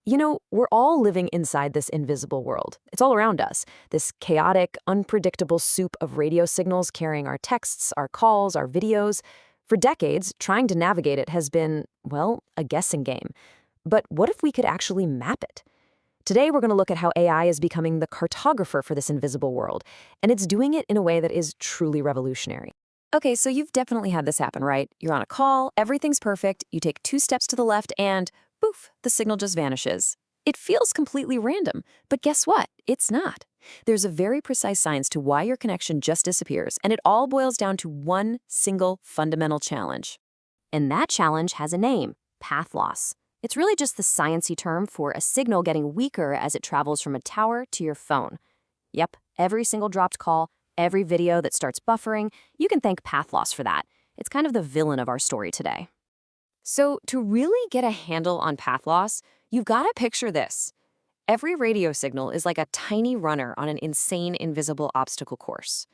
We're all living inside this invisible world. It's all around us, this chaotic, unpredictable soup of radio signals carrying our texts, our calls, our videos. For decades, trying to navigate it has been, well, a guessing game. But what if we could actually map it? Today, we're going to look at how AI is becoming the cartographer for this invisible world, and it's doing it in a way that is truly revolutionary. Okay, so you've definitely had this happen, right? You're on a call, everything's perfect, you take 2 steps to the left, and poof, the signal just vanishes. It feels completely random, but guess what? It's not. There's a very precise science to why your connection just disappears, and it all boils down to one single fundamental challenge. And that challenge has a name: path loss. It's really just the sciencey term for a signal getting weaker as it travels from a tower to your phone. Yep, every single dropped call, every video that starts buffering, you can thank path loss for that. It's kind of the villain of our story today. So to really get a handle on path loss, you've got to picture this. Every radio signal is like a tiny runner on an insane invisible obstacle course.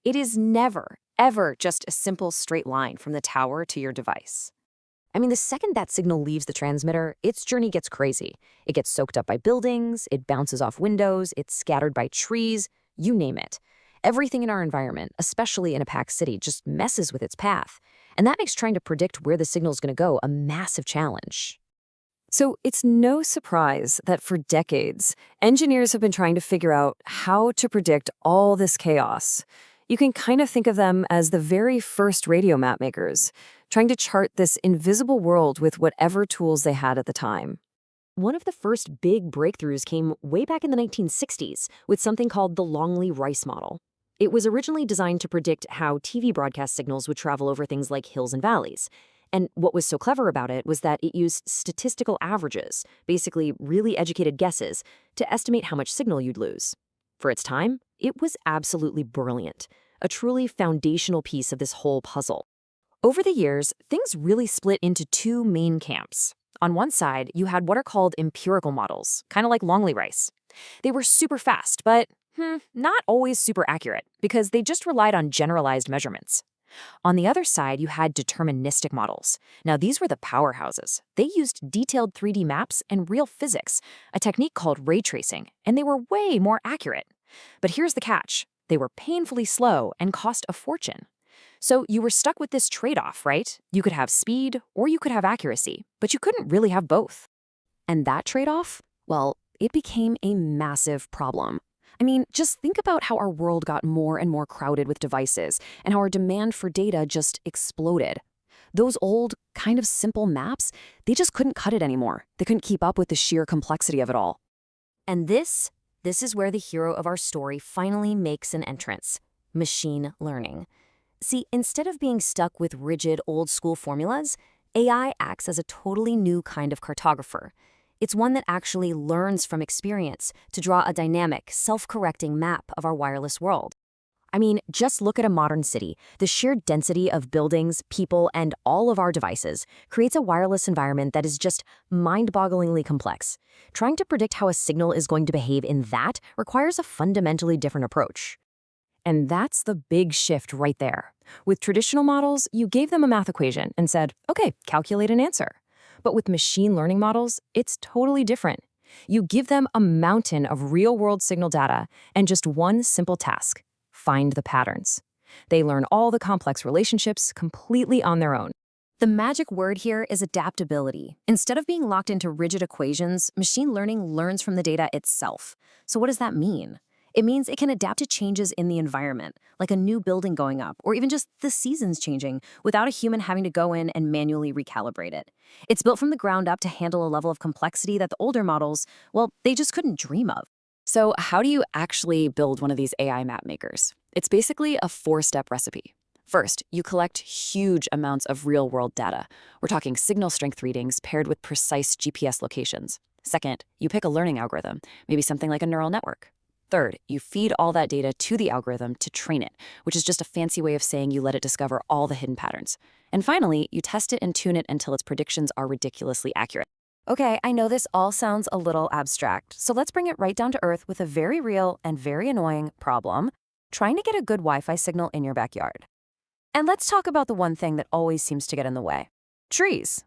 It is never, ever just a simple straight line from the tower to your device. The second that signal leaves the transmitter, its journey gets crazy. It gets soaked up by buildings, it bounces off windows, it's scattered by trees, you name it. Everything in our environment, especially in a packed city, just messes with its path. And that makes trying to predict where the signal is going to go a massive challenge. So it's no surprise that for decades, engineers have been trying to figure out how to predict all this chaos. You can kind of think of them as the very first radio map makers, trying to chart this invisible world with whatever tools they had at the time. One of the first big breakthroughs came way back in the 1960s with something called the Longley-Rice model. It was originally designed to predict how TV broadcast signals would travel over things like hills and valleys. And what was so clever about it was that it used statistical averages, basically really educated guesses, to estimate how much signal you'd lose. For its time, it was absolutely brilliant, a truly foundational piece of this whole puzzle. Over the years, things really split into two main camps. On one side, you had what are called empirical models, kind of like Longley-Rice. They were super fast, but not always super accurate, because they just relied on generalized measurements. On the other side, you had deterministic models. Now, these were the powerhouses. They used detailed 3D maps and real physics, a technique called ray tracing, and they were way more accurate. But here's the catch. They were painfully slow and cost a fortune. So you were stuck with this trade-off, right? You could have speed or you could have accuracy, but you couldn't really have both. And that trade-off, well, it became a massive problem. Just think about how our world got more and more crowded with devices and how our demand for data just exploded. Those old, kind of simple maps, they just couldn't cut it anymore. They couldn't keep up with the sheer complexity of it all. And this is where the hero of our story finally makes an entrance: machine learning. See, instead of being stuck with rigid, old-school formulas, AI acts as a totally new kind of cartographer. It's one that actually learns from experience to draw a dynamic, self-correcting map of our wireless world. Just look at a modern city. The sheer density of buildings, people, and all of our devices creates a wireless environment that is just mind-bogglingly complex. Trying to predict how a signal is going to behave in that requires a fundamentally different approach. And that's the big shift right there. With traditional models, you gave them a math equation and said, okay, calculate an answer. But with machine learning models, it's totally different. You give them a mountain of real-world signal data and just one simple task: find the patterns. They learn all the complex relationships completely on their own. The magic word here is adaptability. Instead of being locked into rigid equations, machine learning learns from the data itself. So what does that mean? It means it can adapt to changes in the environment, like a new building going up, or even just the seasons changing, without a human having to go in and manually recalibrate it. It's built from the ground up to handle a level of complexity that the older models, well, they just couldn't dream of. So how do you actually build one of these AI map makers? It's basically a 4-step recipe. First, you collect huge amounts of real-world data. We're talking signal strength readings paired with precise GPS locations. Second, you pick a learning algorithm, maybe something like a neural network. Third, you feed all that data to the algorithm to train it, which is just a fancy way of saying you let it discover all the hidden patterns. And finally, you test it and tune it until its predictions are ridiculously accurate. Okay, I know this all sounds a little abstract, so let's bring it right down to earth with a very real and very annoying problem: trying to get a good Wi-Fi signal in your backyard. And let's talk about the one thing that always seems to get in the way: trees.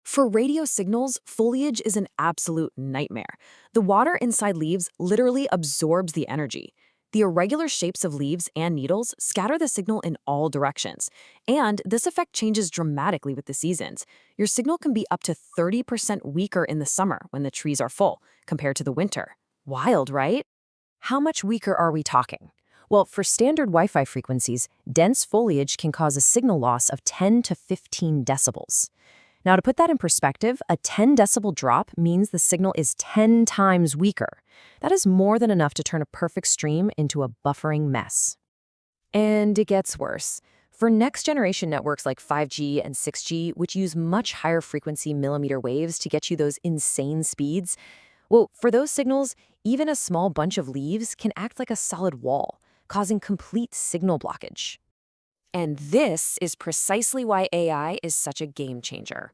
For radio signals, foliage is an absolute nightmare. The water inside leaves literally absorbs the energy. The irregular shapes of leaves and needles scatter the signal in all directions. And this effect changes dramatically with the seasons. Your signal can be up to 30% weaker in the summer when the trees are full, compared to the winter. Wild, right? How much weaker are we talking? Well, for standard Wi-Fi frequencies, dense foliage can cause a signal loss of 10 to 15 decibels. Now, to put that in perspective, a 10 decibel drop means the signal is 10 times weaker. That is more than enough to turn a perfect stream into a buffering mess. And it gets worse. For next-generation networks like 5G and 6G, which use much higher frequency millimeter waves to get you those insane speeds, well, for those signals, even a small bunch of leaves can act like a solid wall, causing complete signal blockage. And this is precisely why AI is such a game changer.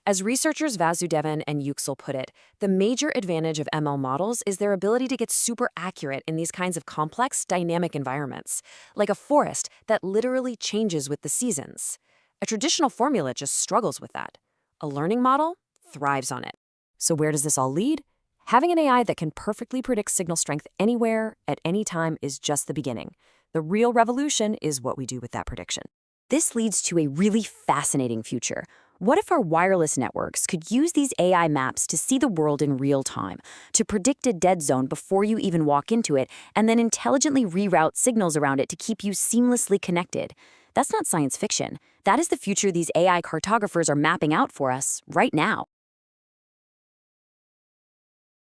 As researchers Vasudevan and Yüksel put it, the major advantage of ML models is their ability to get super accurate in these kinds of complex, dynamic environments, like a forest that literally changes with the seasons. A traditional formula just struggles with that. A learning model thrives on it. So where does this all lead? Having an AI that can perfectly predict signal strength anywhere, at any time, is just the beginning. The real revolution is what we do with that prediction. This leads to a really fascinating future. What if our wireless networks could use these AI maps to see the world in real time, to predict a dead zone before you even walk into it, and then intelligently reroute signals around it to keep you seamlessly connected? That's not science fiction. That is the future these AI cartographers are mapping out for us right now.